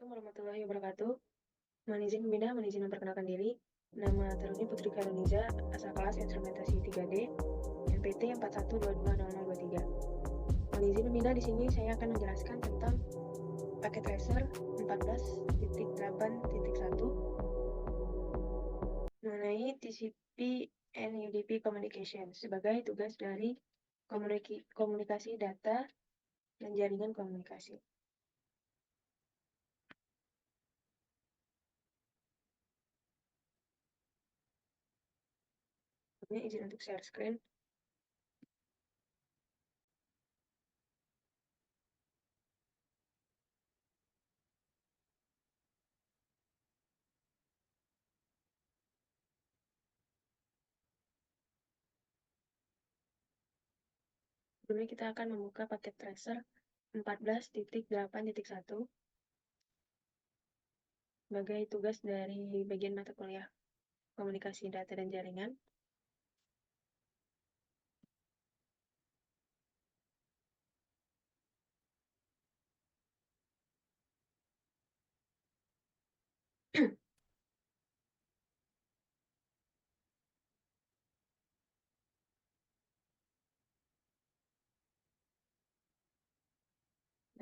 Assalamualaikum warahmatullahi wabarakatuh. Mohon izin memperkenalkan diri. Nama Taruni Putri Karuniza, asal kelas instrumentasi 3D, NPT 41220023. Mohon izin di sini saya akan menjelaskan tentang paket tracer 14.8.1 mengenai TCP and UDP communication sebagai tugas dari komunikasi data dan jaringan komunikasi. Ini izin untuk share screen. Sebelumnya kita akan membuka paket tracer 14.8.1 sebagai tugas dari bagian mata kuliah komunikasi data dan jaringan.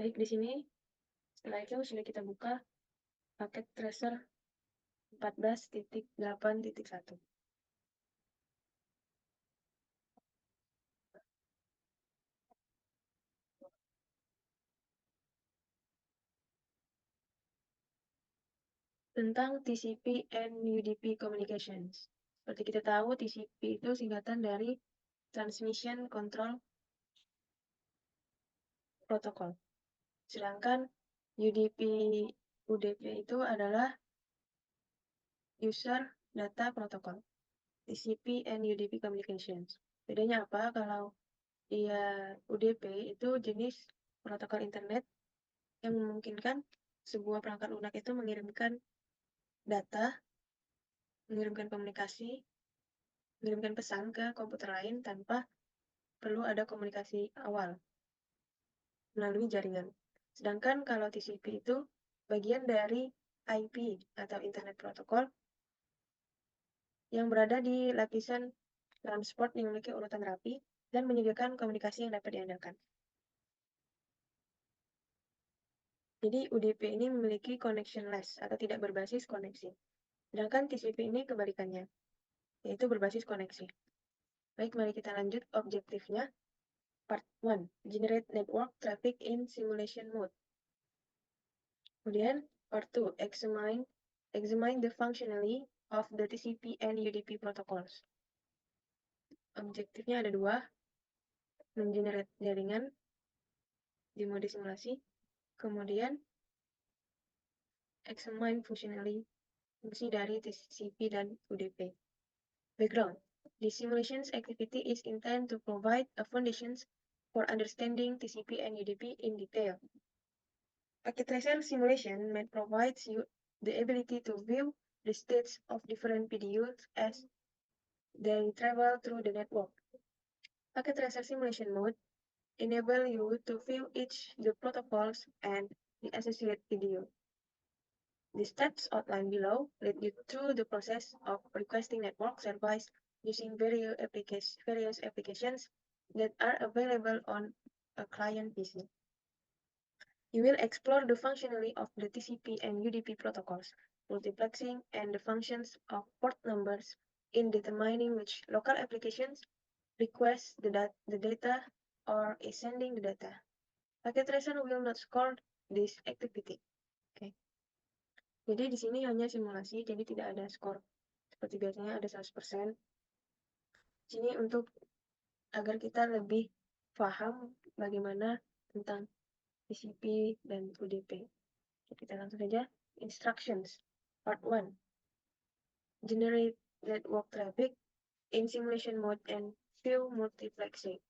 Baik, di sini setelah itu sudah kita buka paket tracer 14.8.1. Tentang TCP and UDP communications. Seperti kita tahu, TCP itu singkatan dari Transmission Control Protocol. Sedangkan UDP itu adalah User Data Protocol. TCP and UDP communications. Bedanya apa? Kalau dia UDP itu jenis protokol internet yang memungkinkan sebuah perangkat lunak itu mengirimkan data, mengirimkan komunikasi, mengirimkan pesan ke komputer lain tanpa perlu ada komunikasi awal melalui jaringan. Sedangkan kalau TCP itu bagian dari IP atau Internet Protocol yang berada di lapisan transport yang memiliki urutan rapi dan menyediakan komunikasi yang dapat diandalkan. Jadi UDP ini memiliki connectionless atau tidak berbasis koneksi. Sedangkan TCP ini kebalikannya, yaitu berbasis koneksi. Baik, mari kita lanjut objektifnya. Part 1, Generate Network Traffic in Simulation Mode. Kemudian, Part 2, Examine the functionality of the TCP and UDP protocols. Objektifnya ada dua, mengenerate jaringan di mode simulasi, kemudian examine functionality, fungsi dari TCP dan UDP. Background. The simulations activity is intended to provide a foundations for understanding TCP and UDP in detail. Packet tracer simulation may provide you the ability to view the states of different PDUs as they travel through the network. Packet tracer simulation mode enable you to view each the protocols and the associated PDU. The steps outlined below lead you through the process of requesting network service using various applications that are available on a client PC. You will explore the functionality of the TCP and UDP protocols, multiplexing, and the functions of port numbers in determining which local applications request the data or is sending the data. Packet tracer will not score this activity. Okay. Jadi di sini hanya simulasi, jadi tidak ada skor. Seperti biasanya ada 100%. Sini untuk agar kita lebih paham bagaimana tentang TCP dan UDP. Kita langsung saja. Instructions. Part 1. Generate network traffic in simulation mode and view multiplexing.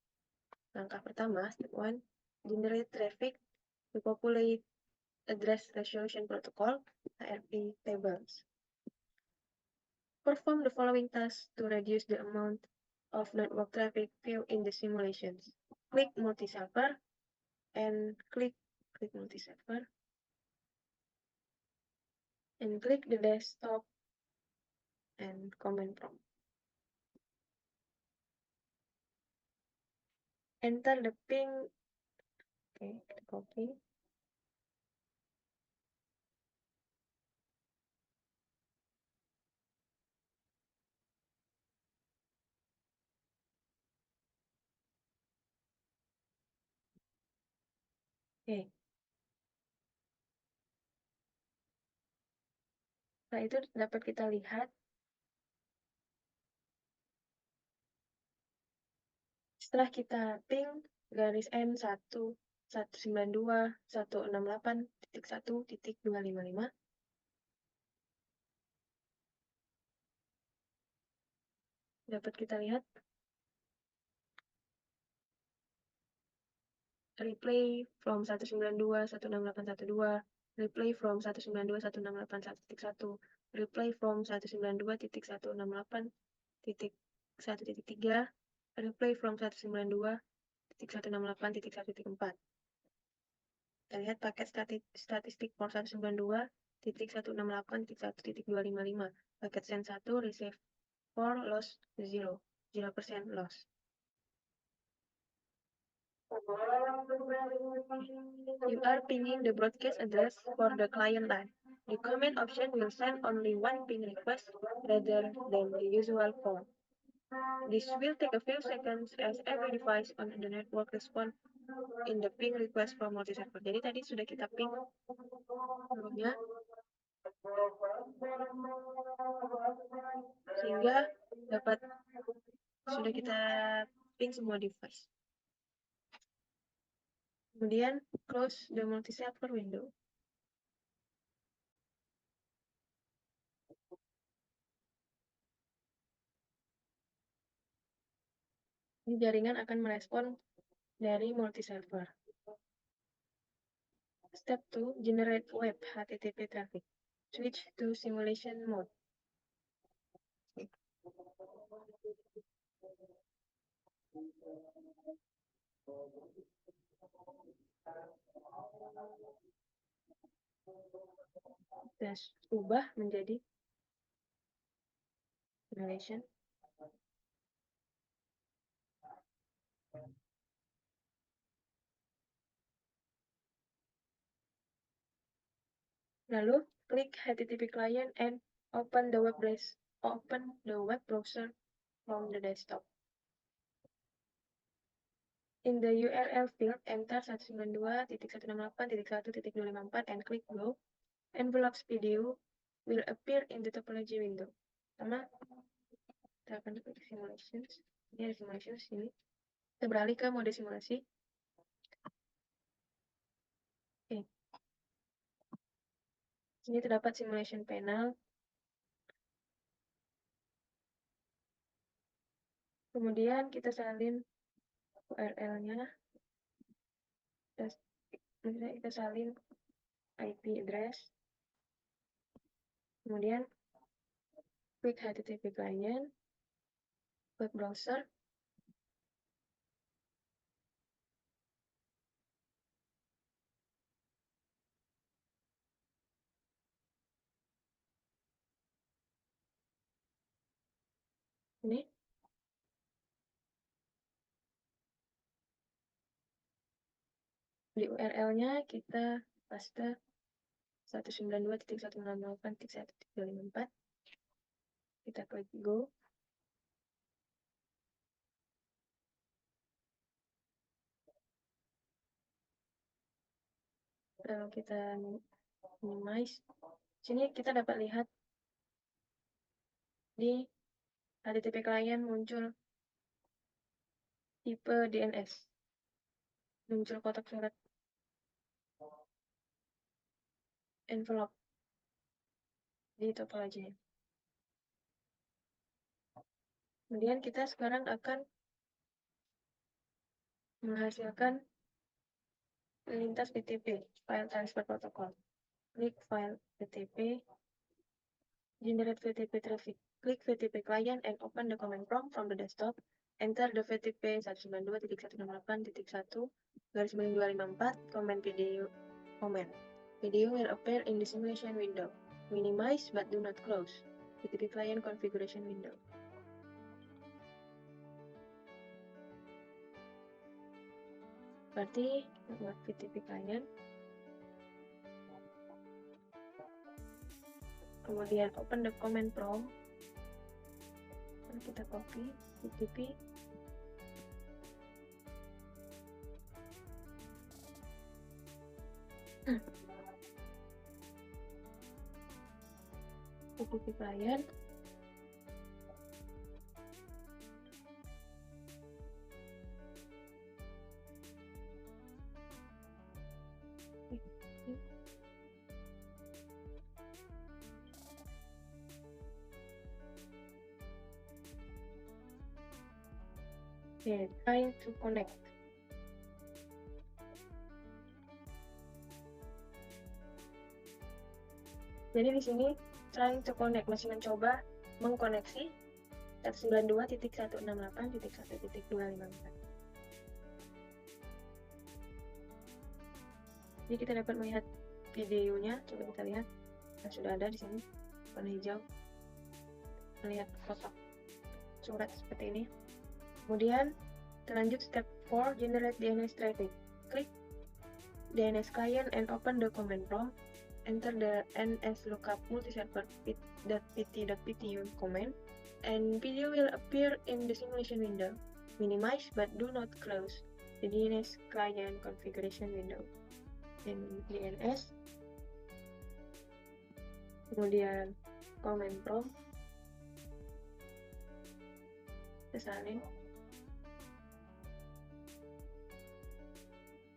Langkah pertama, step 1. Generate traffic to populate address resolution protocol, ARP tables. Perform the following tasks to reduce the amount of network traffic viewed in the simulations. Click multi-server and click multi-server. and click the desktop and command prompt. Enter the ping. Okay, copy. Oke. Setelah itu dapat kita lihat setelah kita ping garis M1 192.168.1.255 dapat kita lihat replay from 192.168.1.2, replay from 192.168.1.1, replay from 192.168.1.3, replay from 192.168.1.4. Kita lihat paket statistik for 192.168.1.255. Paket send 1 receive 4 loss 0%, 0% loss. You are pinging the broadcast address for the client line. The comment option will send only one ping request rather than the usual 4. This will take a few seconds as every device on the network responds in the ping request from multi-server. Jadi tadi sudah kita ping sebelumnya, sehingga sudah kita ping semua device. Kemudian close the multi-server window. Ini jaringan akan merespon dari multi-server. Step 2, generate web HTTP traffic. Switch to simulation mode. Kita ubah menjadi simulation. Lalu klik HTTP client and open the web browser from the desktop. In the URL field, enter 192.168.1.254 and click Go. Envelopes video will appear in the topology window. Pertama, kita akan klik simulations. Ini ada simulations ini. Kita beralih ke mode simulasi. Oke. Sini terdapat simulation panel. Kemudian kita salin URL-nya. Kita salin IP address. Kemudian klik HTTP client, web browser. Ini. Di URL-nya kita paste 192.168.1.354. Kita klik Go. Lalu kita minimize. Sini kita dapat lihat di HTTP client muncul tipe DNS. Muncul kotak surat envelope di topology. Kemudian kita sekarang akan menghasilkan lintas FTP, file transfer protocol. Klik file FTP, generate FTP traffic. Klik FTP client and open the command prompt from the desktop. Enter the FTP 192.168.1/254 command video. Video will appear in the simulation window. minimize but do not close PTP client configuration window. Berarti buat PTP client, kemudian open the command prompt, kita copy PTP, PTP client, trying to connect. Jadi di sini trying to connect, masih mencoba mengkoneksi 192.168.1.254. Jadi kita dapat melihat videonya, coba kita lihat. Nah, sudah ada di sini warna hijau. Melihat kotak surat seperti ini. Kemudian terlanjut step 4, generate DNS traffic. Klik DNS client and open the command prompt. Enter the nslookup multiserver.pt.ptu command, and video will appear in the simulation window. Minimize but do not close the DNS client configuration window. Dan DNS, kemudian command prompt, kesalin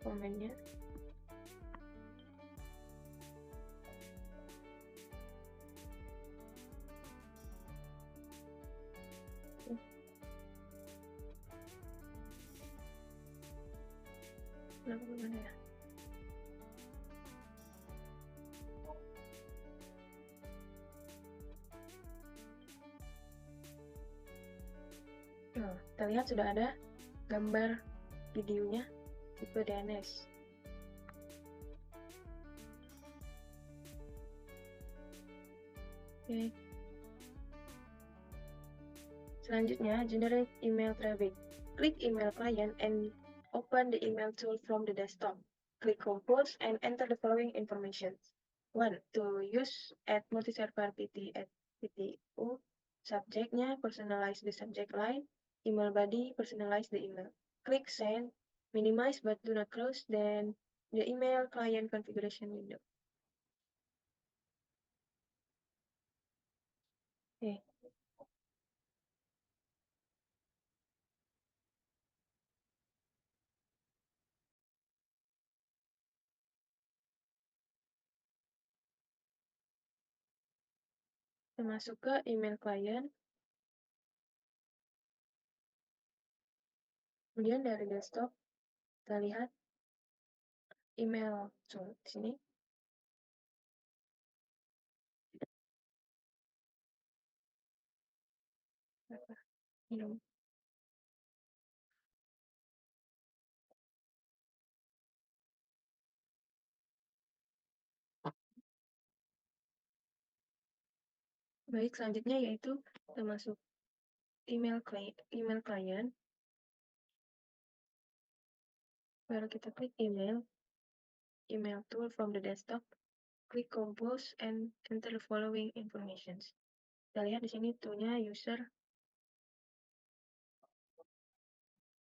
komennya. Mana ya? Nah, kita lihat sudah ada gambar videonya tipe DNS. Oke. Selanjutnya, generate email traffic. Klik email client and open the email tool from the desktop. Click compose and enter the following information. 1. To use at multiserver PT at PTU. Subjeknya, personalize the subject line. Email body, personalize the email. Click send, minimize but do not close, then the email client configuration window. Oke. Kita masuk ke email client. Kemudian dari desktop, kita lihat email tool di sini. Minum. Baik, selanjutnya yaitu kita masuk email client. Baru kita klik email tool from the desktop. Click compose and enter the following information. Kita lihat di sini toolnya user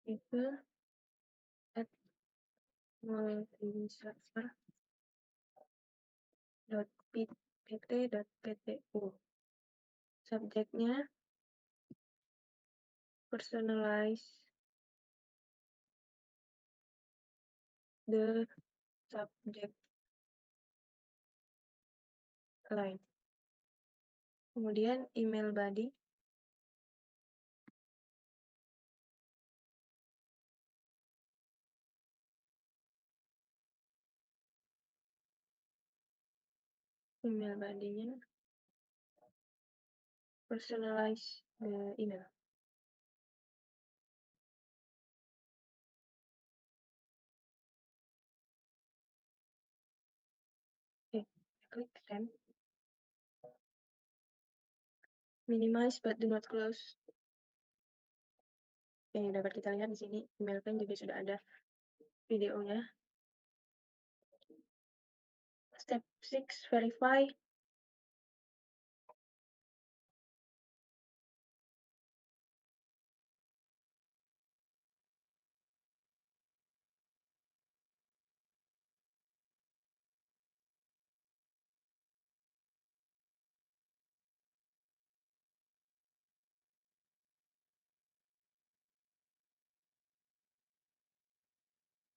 itu at multiserver.pt.ptu. Subjeknya personalize the subject line. Kemudian email body, email body-nya personalize the email. Oke, klik send. Minimize but do not close. Oke, dapat kita lihat di sini, email kan juga sudah ada videonya. Step 6, verify.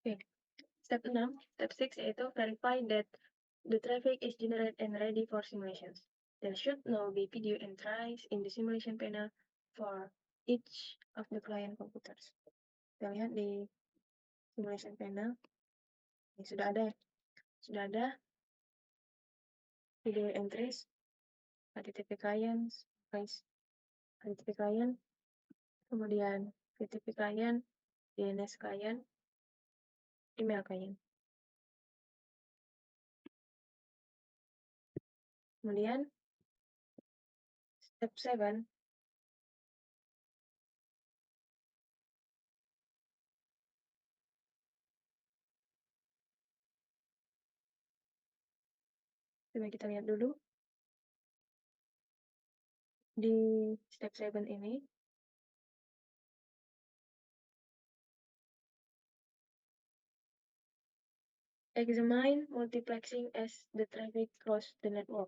Oke, step 6, step 6 yaitu verify that the traffic is generated and ready for simulations. There should now be video entries in the simulation panel for each of the client computers. Kita lihat di simulation panel, ini sudah ada video entries, HTTP clients, HTTP client, kemudian HTTP client, DNS client, email client. Kemudian step 7, coba kita lihat dulu di step 7 ini. Examine multiplexing as the traffic cross the network.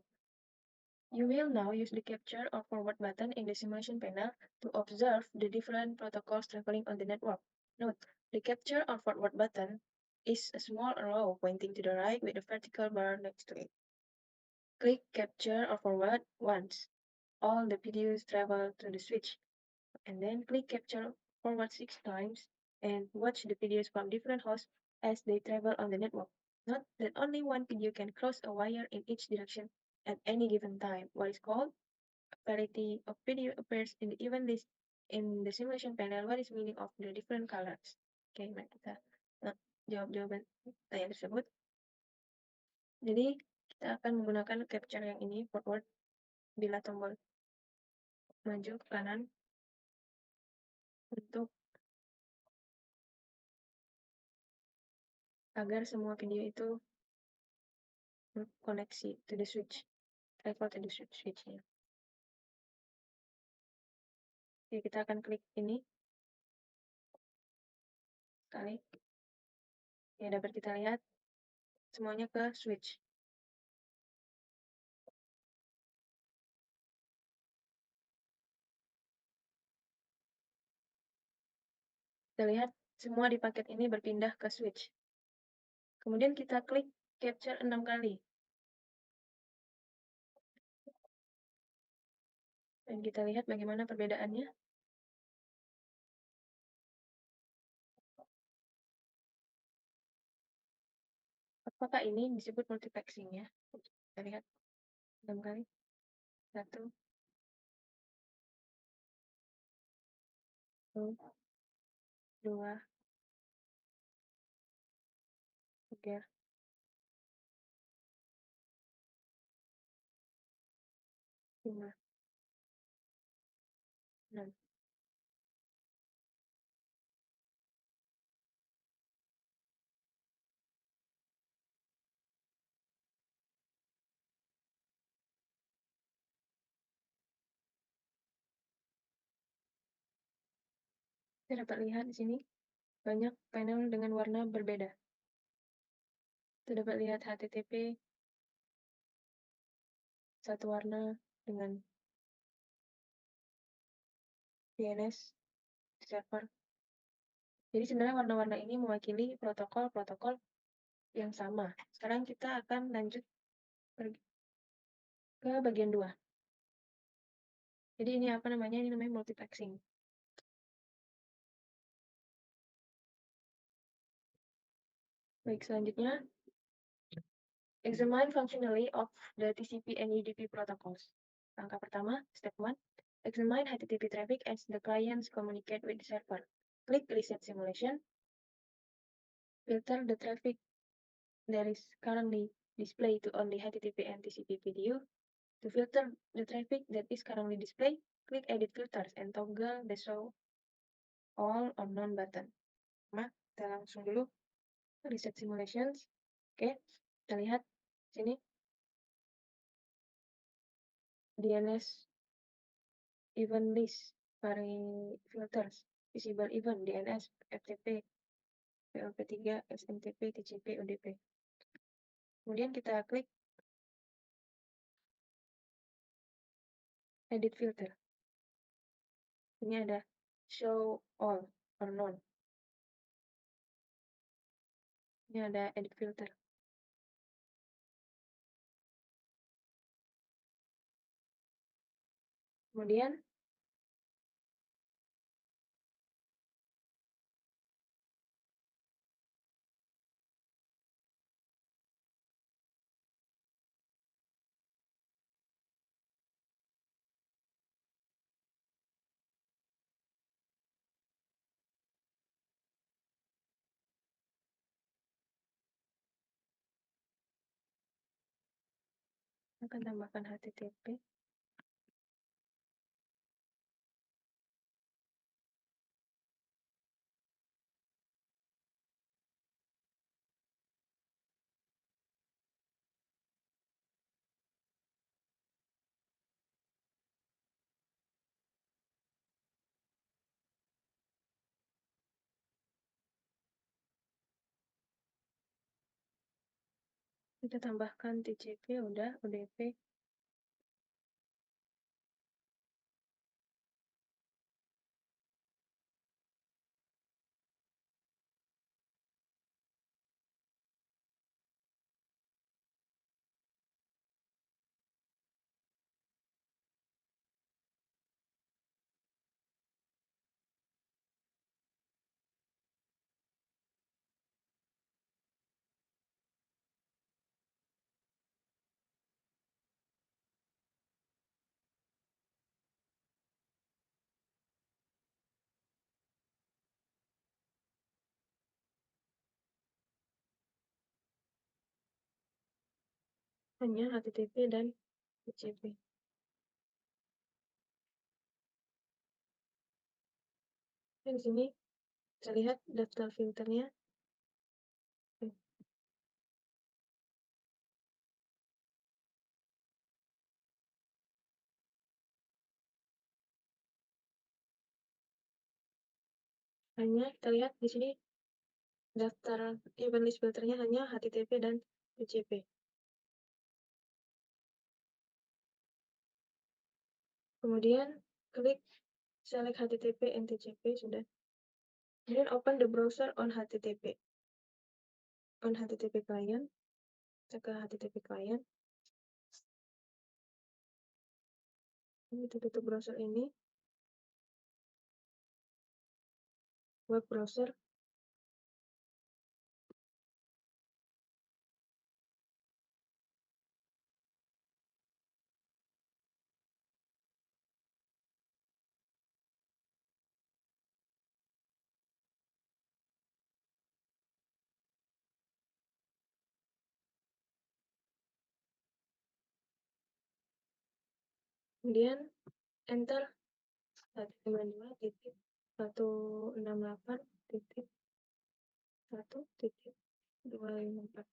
You will now use the capture or forward button in the simulation panel to observe the different protocols traveling on the network. Note, the capture or forward button is a small arrow pointing to the right with a vertical bar next to it. Click capture or forward once. All the videos travel to the switch. And then click capture forward 6 times and watch the videos from different hosts as they travel on the network. Note that only one video can cross a wire in each direction at any given time. What is called a variety of video appears in the event list in the simulation panel. What is meaning of the different colors? Oke, mari kita jawab jawaban tanya tersebut. Jadi kita akan menggunakan capture yang ini forward bila tombol maju ke kanan untuk agar semua video itu koneksi to the switch, travel to the switch-nya. Oke, kita akan klik ini sekali. Ya, dapat kita lihat semuanya ke switch. Kita lihat semua di paket ini berpindah ke switch. Kemudian kita klik capture 6 kali. Dan kita lihat bagaimana perbedaannya. Apakah ini disebut multiplexing ya? Kita lihat 6 kali. 1, 2, 3, 5, 6. Kita dapat lihat di sini banyak panel dengan warna berbeda. Kita dapat lihat HTTP satu warna dengan DNS server. Jadi sebenarnya warna-warna ini mewakili protokol-protokol yang sama. Sekarang kita akan lanjut ke bagian 2. Jadi ini apa namanya? Ini namanya multiplexing. Baik, selanjutnya examine functionality of the TCP and UDP protocols. Langkah pertama, step 1, examine HTTP traffic as the clients communicate with the server. Click reset simulation. Filter the traffic that is currently displayed to only HTTP and TCP video. To filter the traffic that is currently displayed, click Edit Filters and toggle the Show All or None button. Kita langsung dulu Reset Simulations. Oke, kita lihat sini DNS Event List, Filters, Visible Event, DNS, FTP, PLP3, SMTP, TCP, UDP. Kemudian kita klik Edit Filter. Ini ada Show All or None. Ini ada Edit Filter. Kemudian akan tambahkan HTTP. Kita tambahkan TCP, udah, UDP. Hanya HTTP dan TCP. Dan di sini bisa lihat daftar filternya. Hanya kita lihat di sini daftar event list filternya hanya HTTP dan TCP. Kemudian klik select HTTP and TCP sudah. Kemudian open the browser on HTTP. On HTTP client. Kita ke HTTP client. Ini kita tutup browser ini. Web browser. Kemudian enter 192.168.1.254.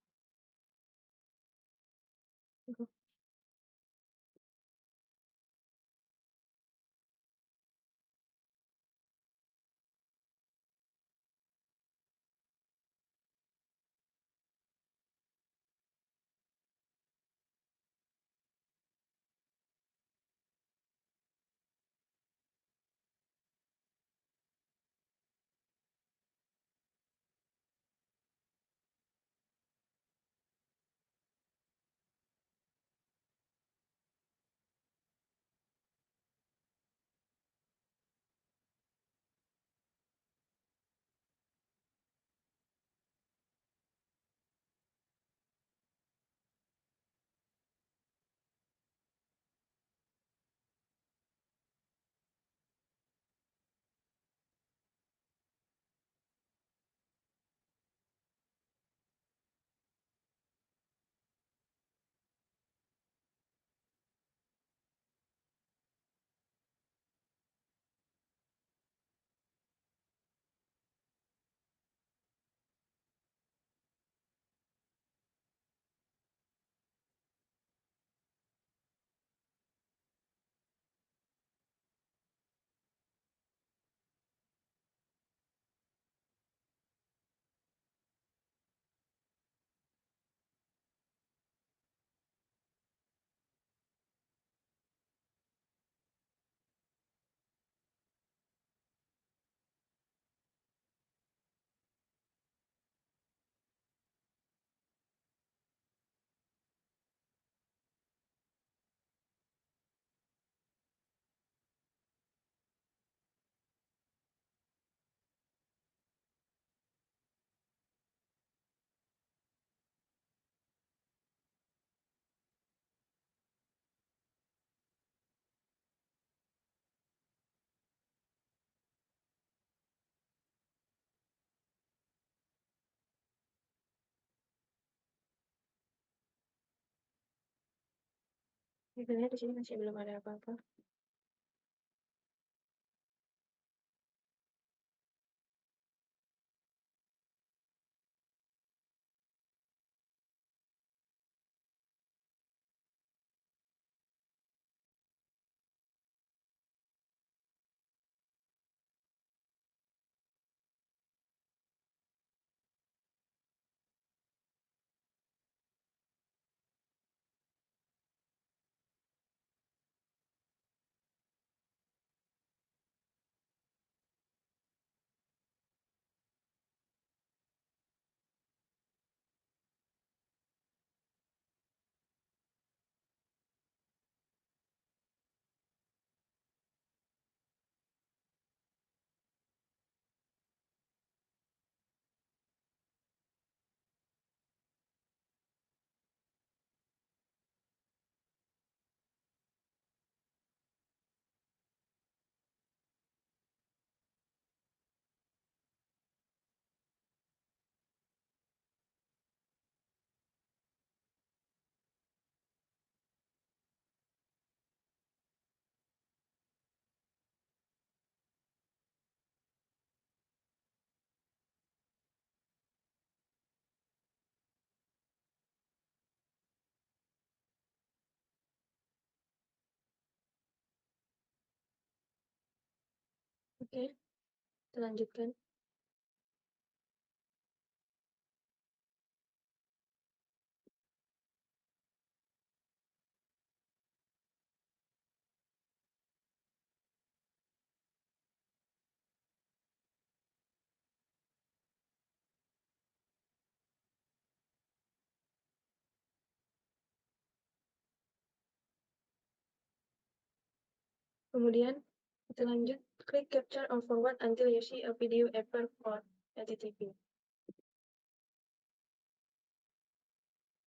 Sebenarnya di sini masih belum ada apa-apa. Oke, kita lanjutkan. Kemudian kita lanjut, klik capture or forward until you see a video error for HTTP.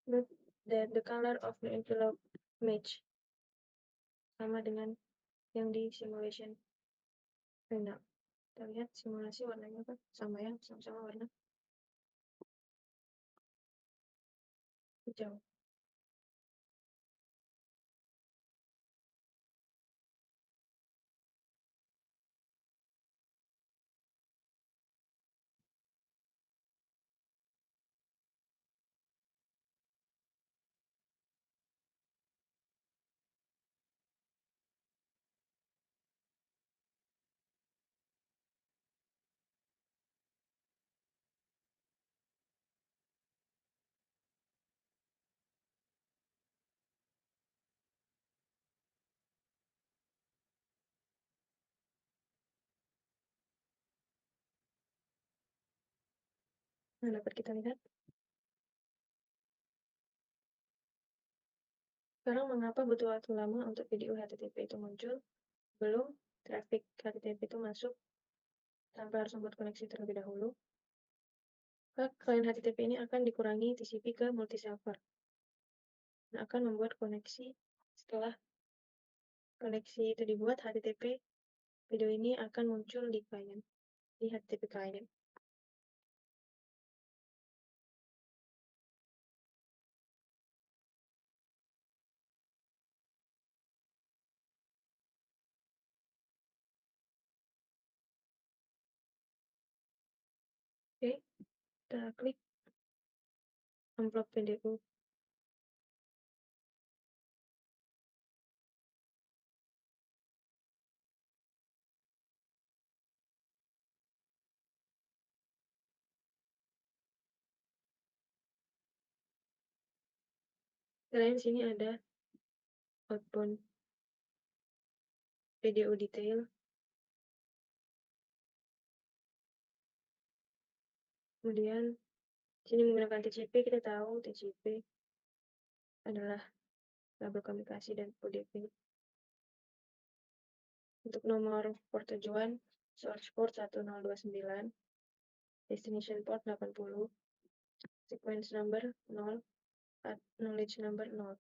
Note that the color of the envelope match sama dengan yang di simulation final. Kita lihat simulasi warnanya kan sama ya, sama-sama warna hijau. Nah, dapat kita lihat. Sekarang mengapa butuh waktu lama untuk video HTTP itu muncul? Belum traffic HTTP itu masuk tanpa harus membuat koneksi terlebih dahulu. Maka klien HTTP ini akan dikurangi TCP ke multi-server. Dan akan membuat koneksi. Setelah koneksi itu dibuat, HTTP video ini akan muncul di klien, di HTTP client. Oke, kita klik amplop PDU. Selain sini ada outbound PDU detail. Kemudian sini menggunakan TCP, kita tahu TCP adalah kabel komunikasi dan UDP. Untuk nomor port tujuan, source port 1029, destination port 80, sequence number 0, acknowledge number 0.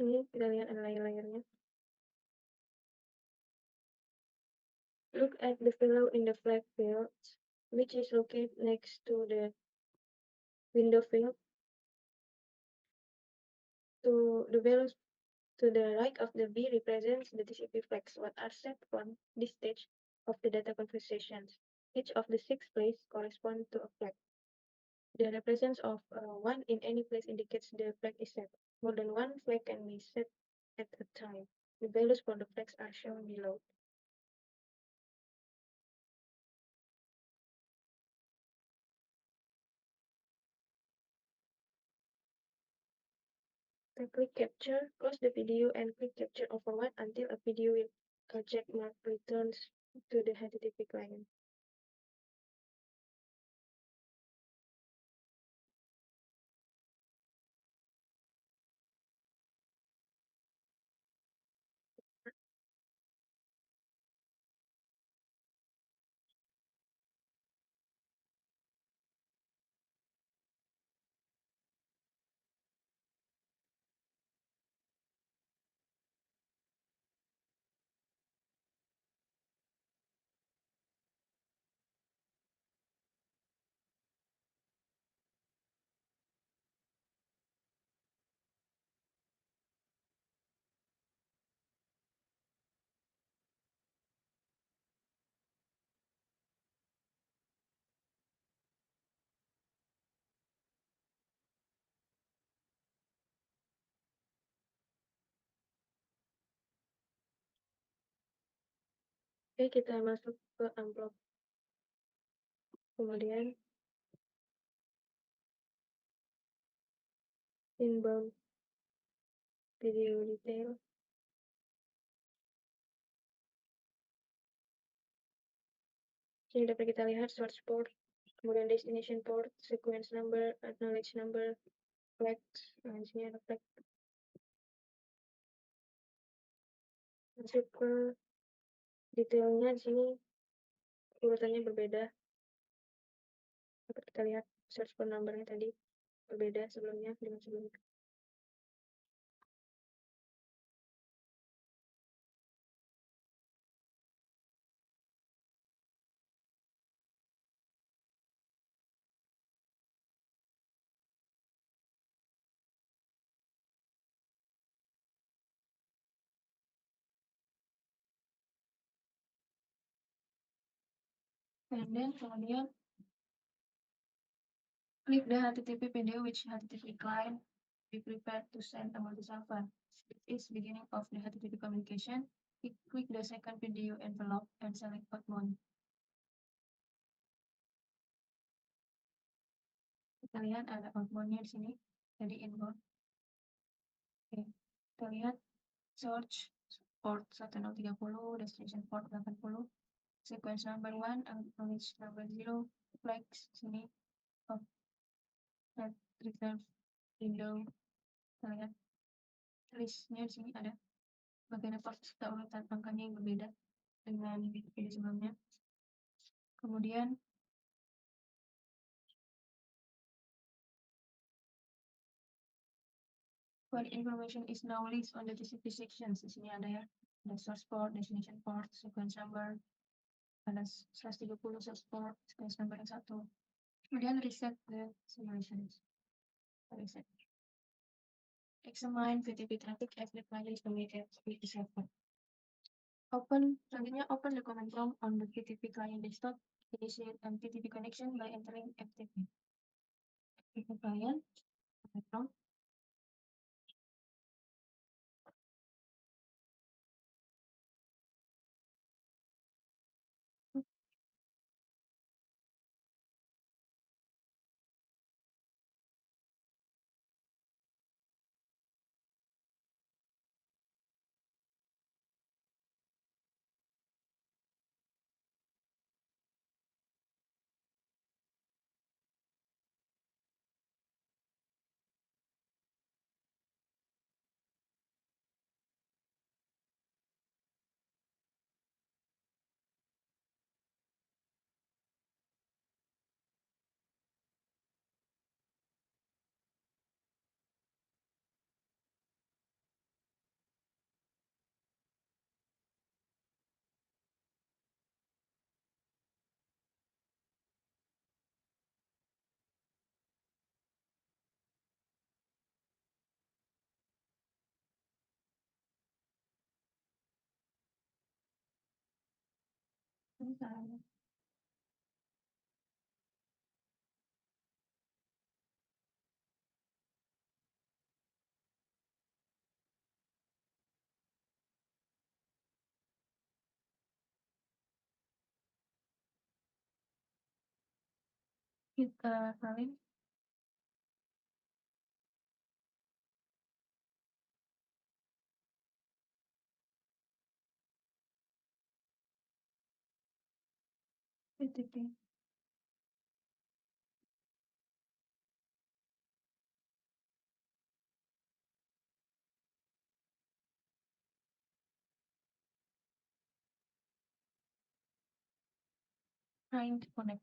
Ini kita lihat ada layer-layernya. Look at the fellow in the flag field, which is located next to the window field. To the values to the right of the V represents the TCP flags what are set on this stage of the data conversations. Each of the 6 places correspond to a flag. The represence of 1 in any place indicates the flag is set. More than one flag can be set at a time. The values for the flags are shown below. Then click capture, close the video and click capture override until a video with a check mark returns to the HTTP client. Oke, kita masuk ke amplop. Kemudian inbound video detail. Sini dapat kita lihat source port, kemudian destination port, sequence number, acknowledge number, flags. Nah, di sini ada flag. Masuk ke detailnya di sini urutannya berbeda. Dapat kita lihat source port numbernya tadi berbeda sebelumnya dengan sebelumnya. And then kemudian click the HTTP video which HTTP client be prepared to send over the server. It is beginning of the HTTP communication. Click the second video envelope and select outbound. Kita lihat ada outboundnya di sini, jadi inbound. Oke, kita lihat search port 1030, destination port 80, sequence number 1, acknowledge number 0, flags sini, set reserve window. Kita lihat listnya di sini ada bagian port serta urutan angkanya yang berbeda dengan video sebelumnya. Kemudian what information is now list on the TCP sections. Di sini ada ya, ada source port, destination port, sequence number, ada 130 source port, sequence number yang 1. Kemudian reset the simulations. Reset. Examine VTP traffic as the file is communicated with the server. Selanjutnya open the command prompt on the VTP client desktop. Initiate MTTP connection by entering FTP. FTP client, command prompt. Misalnya. Kita salin. PTP. Trying to connect.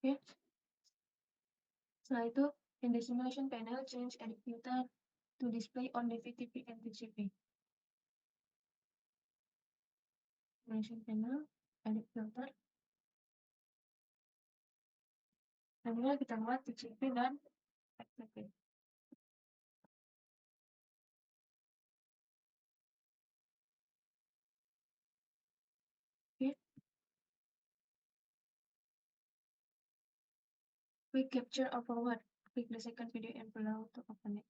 Oke. Setelah itu, in the simulation panel, change edit filter to display on the VTP and TCP. Simulation panel, edit filter. Dan ini kita buat TCP dan FTP. Oke. Quick capture or forward. Click the second video and below to open it.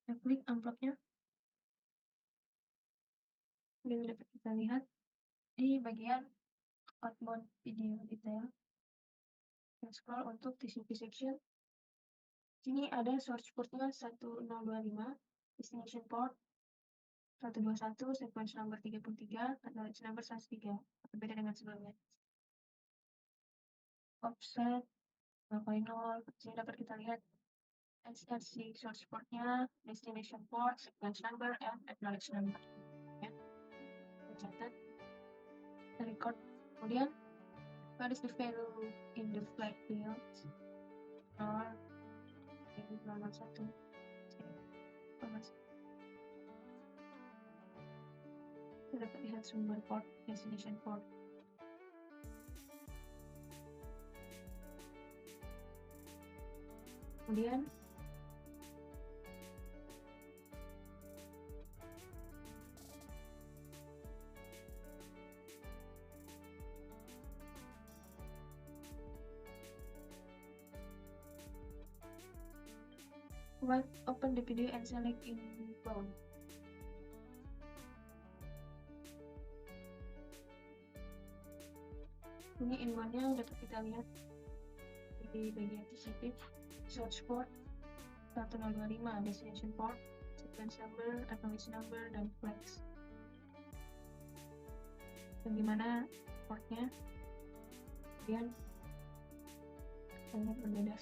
Kita klik amplopnya. Dan dapat kita lihat di bagian outbound video detail. Kita scroll untuk TCP section. Sini ada source portnya 1025, destination port 121, sequence number 33, acknowledge number 103, berbeda dengan sebelumnya. Offset 0.0, sini dapat kita lihat SRC source portnya, destination port, sequence number, and acknowledge number. Ya, kita catat, kita record. Kemudian, what is the value in the flag field? 0, 001, kita dapat lihat sumber port, destination port. Kemudian open the video and select inbound. Ini inboundnya dapat kita lihat di bagian TCP, source port 1025, destination port, sequence number, acknowledge number, dan flags. Bagaimana portnya? Kemudian banyak berbeda.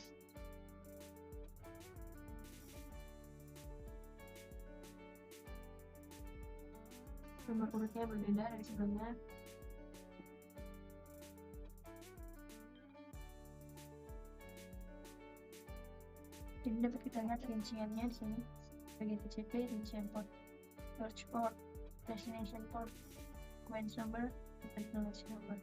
Nomor urutnya berbeda dari sebelumnya. Jadi dapat kita lihat rinciannya di sini. Bagian TCP, rincian port, search port, destination port, sequence number, acknowledge number.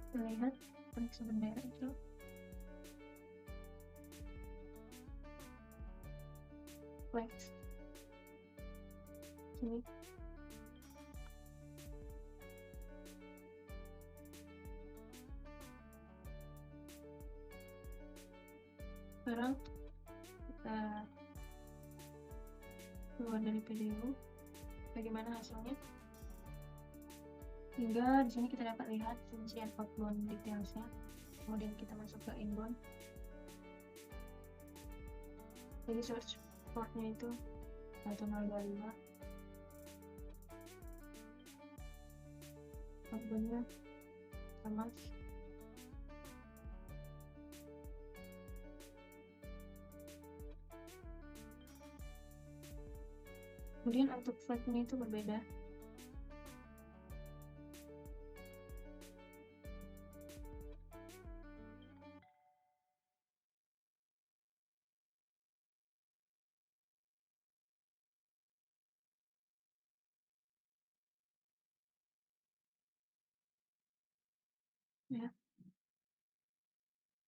Terlihat koneksi bendera itu. Flags. Sini. Sekarang kita keluar dari PDU. Bagaimana hasilnya? Hingga di sini kita dapat lihat rincian outbound detailsnya. Kemudian kita masuk ke inbound. Jadi search portnya itu 1025. Outboundnya sama. Kemudian untuk flagnya itu berbeda. Ya.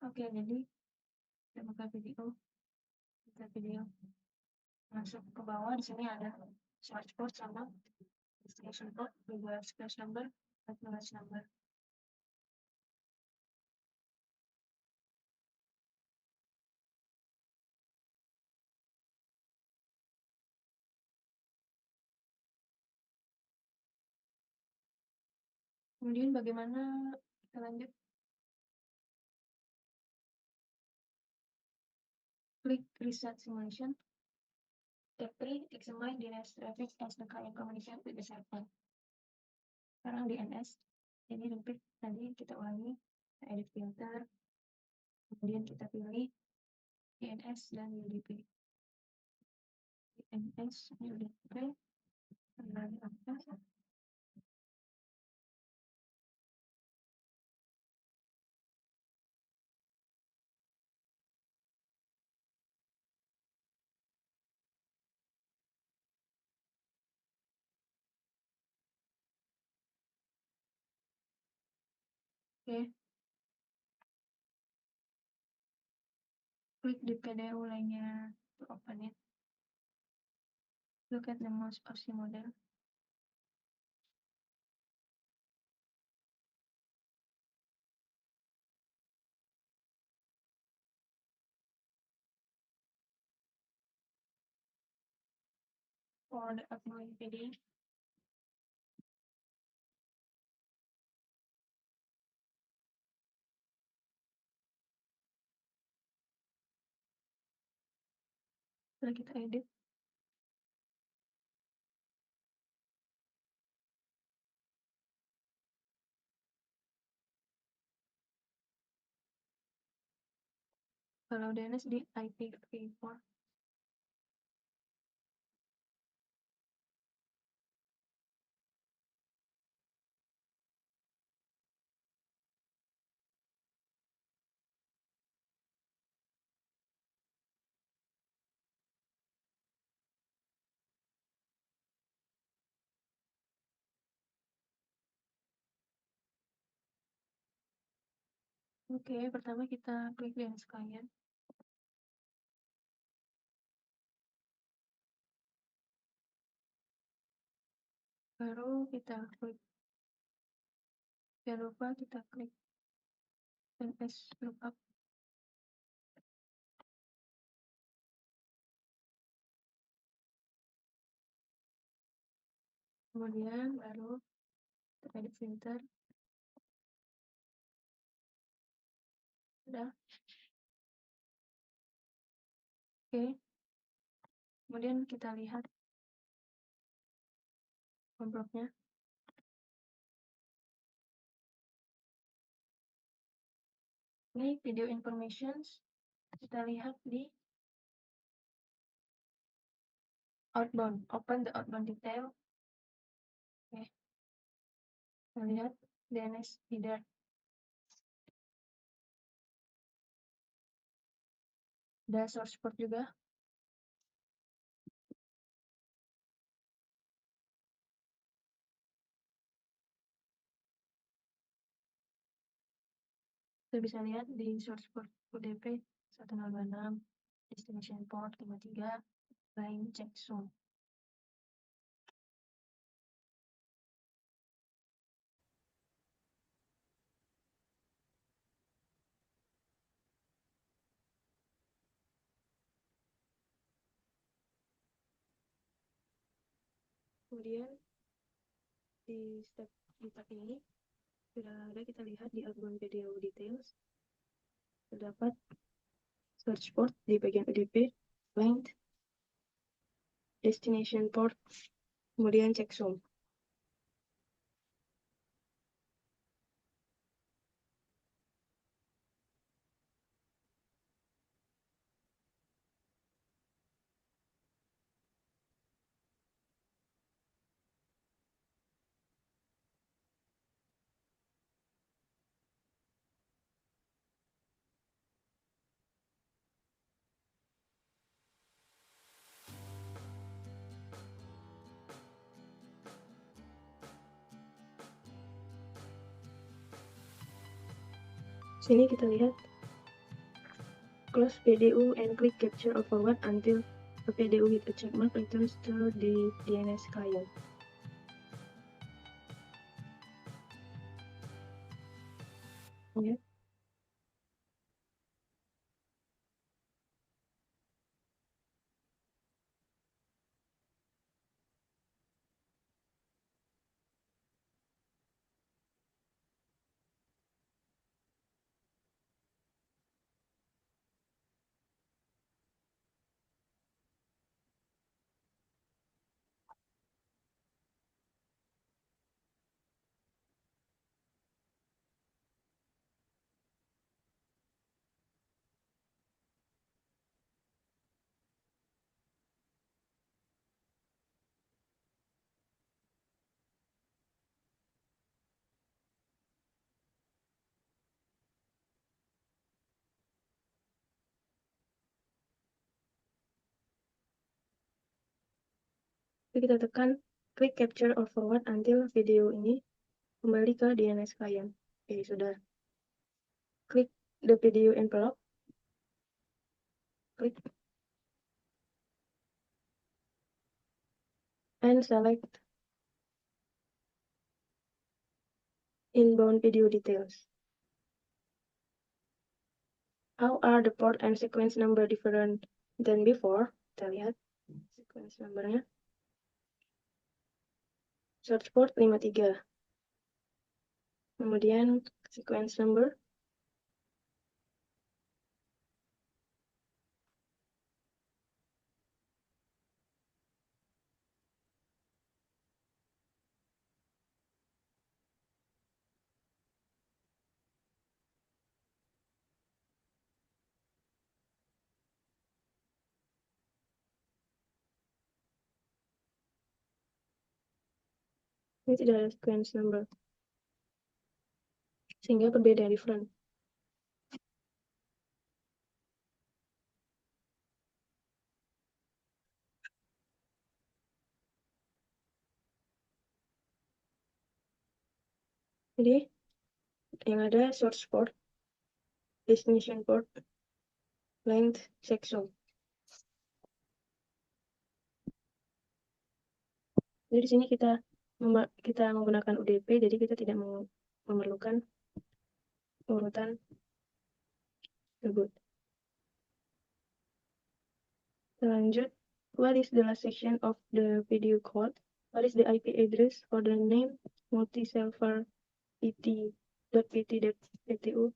Oke, jadi kita buka video masuk ke bawah. Di sini ada source port sama destination port, juga space number, acknowledge number. Kemudian bagaimana kita lanjut? Klik reset simulation. Step 3, examine DNS traffic as the client communication with the server. Sekarang DNS, jadi repeat tadi kita ulangi, edit filter, kemudian kita pilih DNS dan UDP. DNS, UDP, kembali atas. Oke, klik di PDU lainnya to open it. Look at the most option model. For the upcoming video, setelah kita edit, kalau DNS di IPv4. Oke, pertama kita klik DNS client. Baru kita klik, jangan lupa kita klik DNS lookup. Kemudian baru kita edit filter. Udah. Oke. Kemudian kita lihat komploknya. Ini video informations. Kita lihat di outbound. Open the outbound detail. Oke. Kita lihat DNS header. Ada source port juga. Kita bisa lihat di source port UDP 1026, destination port 53, line checksum. Kemudian di step ini sudah ada, kita lihat di outbound video details terdapat search port di bagian UDP, length, destination port, kemudian checksum. Sini kita lihat close PDU and click capture or forward until a PDU with a checkmark returns to the DNS client. Ya. Jadi kita tekan click capture or forward until video ini kembali ke DNS client. Oke, sudah. Klik the video envelope. Klik and select inbound video details. How are the port and sequence number different than before? Kita lihat sequence numbernya. Source port 53. Kemudian sequence number. Ini tidak ada sequence number. Sehingga berbeda, different. Jadi yang ada source port, destination port, length, checksum. Jadi di sini kita menggunakan UDP, jadi kita tidak memerlukan urutan tersebut. Lanjut, what is the last section of the video code? What is the IP address for the name multi-server pt.pt.ptu?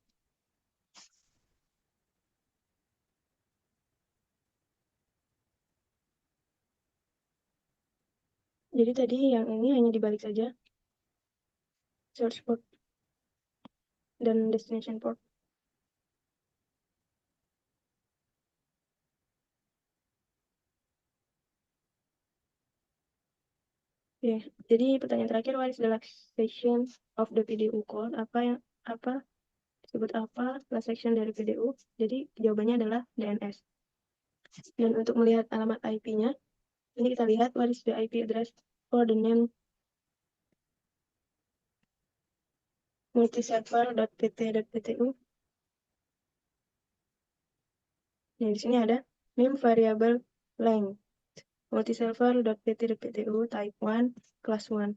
Jadi tadi yang ini hanya dibalik saja, source port dan destination port. Oke, jadi pertanyaan terakhir, what is the last section of the PDU code? Apa disebut apa last section dari PDU? Jadi jawabannya adalah DNS. Dan untuk melihat alamat IP-nya, ini kita lihat what is the IP address for the name multiserver.pt.ptu. Nah, di sini ada name variable length multiserver.pt.ptu type 1 class 1.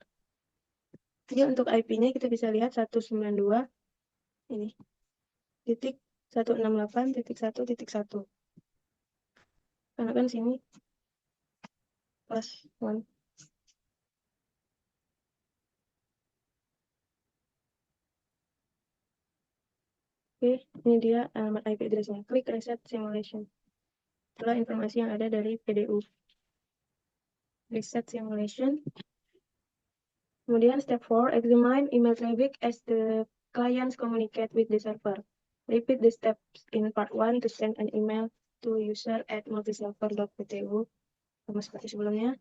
Jadi untuk IP-nya kita bisa lihat 192 ini titik 168.1.1. Karena kan sini class 1. Oke, ini dia alamat IP address-nya. Klik reset simulation. Itulah informasi yang ada dari PDU. Reset simulation. Kemudian step 4, examine email traffic as the clients communicate with the server. Repeat the steps in part 1 to send an email to user@multiserver.ptu. Sama seperti sebelumnya,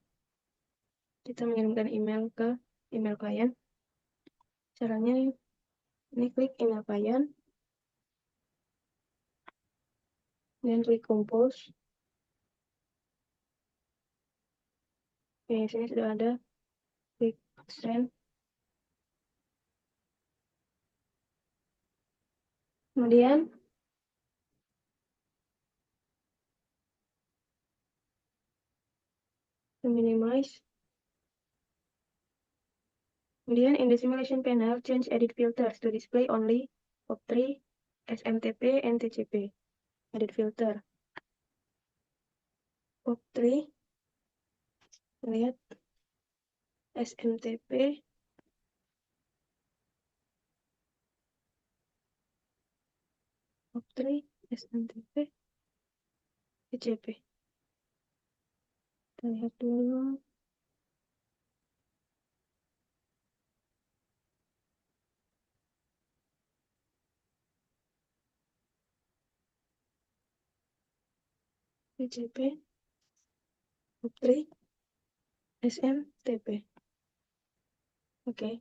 kita mengirimkan email ke email klien. Caranya ini klik email klien, dan klik compose. Oke, sini sudah ada. Klik send. Kemudian minimize. Kemudian in the simulation panel, change edit filters to display only POP3, SMTP, and TCP. Edit filter. POP3. Lihat. SMTP. POP3, SMTP, TCP. Kita lihat dulu. TCP, POP3, SMTP. Oke.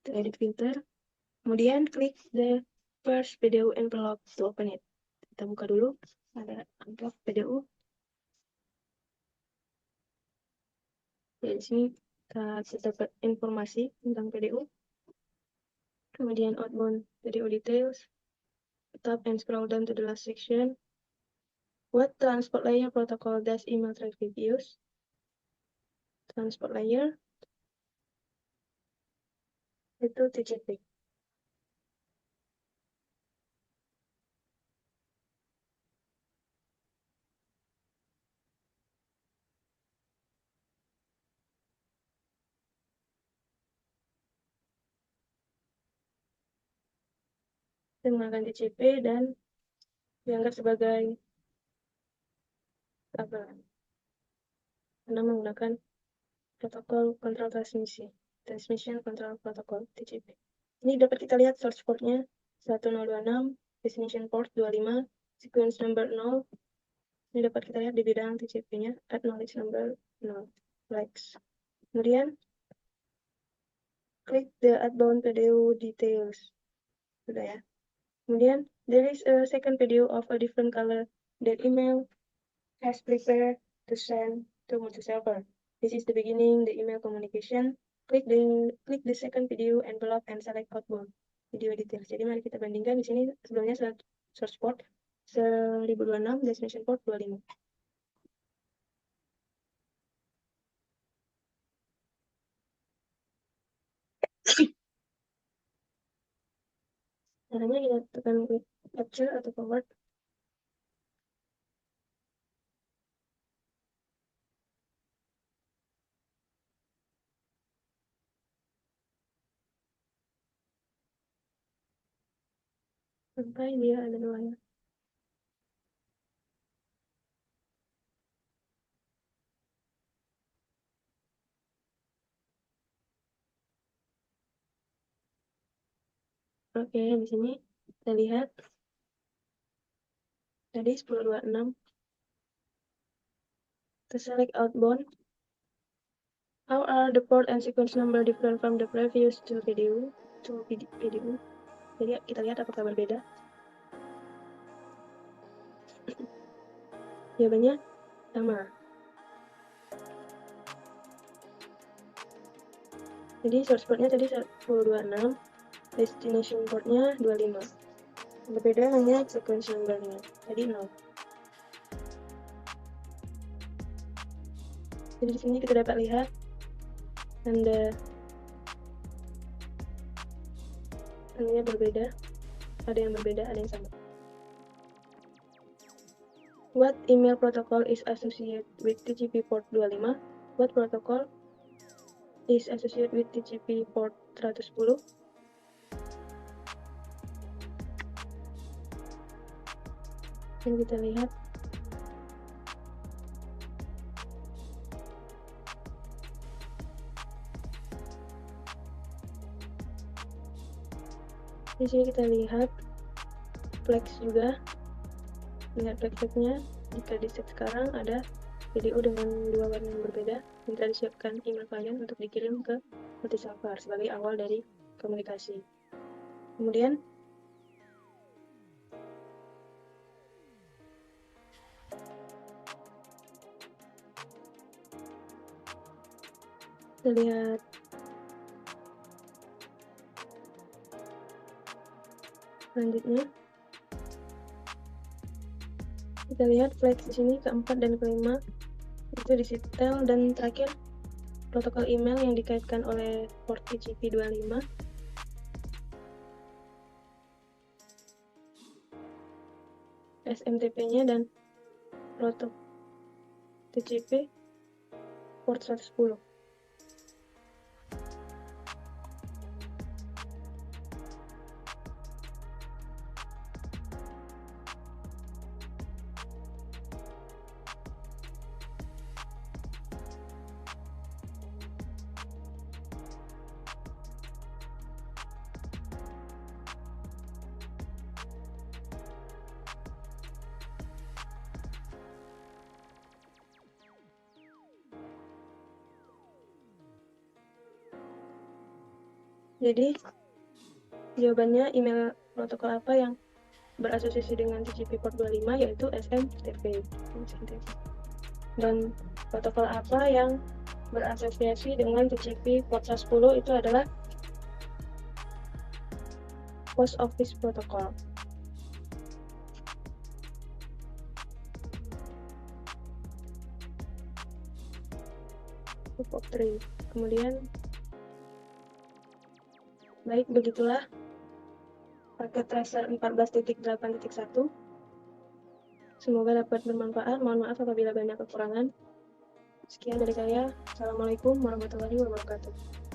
Kita edit filter. Kemudian klik the first PDU envelope to open it. Kita buka dulu. Ada envelope PDU. Di sini kita dapat informasi tentang PDU. Kemudian outbound PDU details. Tap and scroll down to the last section. What transport layer protocol does email traffic use? Transport layer itu TCP. Kita menggunakan TCP dan dianggap sebagai kabel karena menggunakan protokol kontrol transmisi, transmission control protocol TCP. Ini dapat kita lihat source port-nya 1026, destination port 25, sequence number 0. Ini dapat kita lihat di bidang TCP-nya, acknowledge number 0, flags. Kemudian klik the outbound PDU details. Sudah ya. Kemudian there is a second PDU of a different color that email has prepared to send to multi-server. This is the beginning the email communication. Click the second video envelope and select outbound video details. Jadi mari kita bandingkan di sini sebelumnya source port 1026, destination port 25. Caranya kita tekan klik capture atau forward. Sampai dia ada duanya. Oke, di sini kita lihat tadi 1026. Kita select outbound. How are the port and sequence number different from the previous two video? Jadi kita lihat apakah berbeda. Jawabannya sama. Jadi source portnya tadi 1026, destination portnya 25. Berbeda hanya sequence numbernya, tadi 0. Jadi di sini kita dapat lihat tandanya berbeda, ada yang berbeda, ada yang sama. What email protocol is associated with TCP port 25? What protocol is associated with TCP port 110? Dan kita lihat di sini kita lihat flags juga. Lihat flag-flagnya, jika di set sekarang ada video dengan dua warna yang berbeda, minta disiapkan email kalian untuk dikirim ke multi-server sebagai awal dari komunikasi. Kemudian kita lihat Selanjutnya, kita lihat flags di sini keempat dan kelima itu disetel, dan terakhir protokol email yang dikaitkan oleh port TCP 25, SMTP-nya dan protokol TCP port 110. Jadi, jawabannya email protokol apa yang berasosiasi dengan TCP port 25 yaitu SMTP. Dan protokol apa yang berasosiasi dengan TCP port 110 itu adalah Post Office Protocol. Kemudian, baik, begitulah paket tracer 14.8.1. Semoga dapat bermanfaat. Mohon maaf apabila banyak kekurangan. Sekian dari saya. Assalamualaikum warahmatullahi wabarakatuh.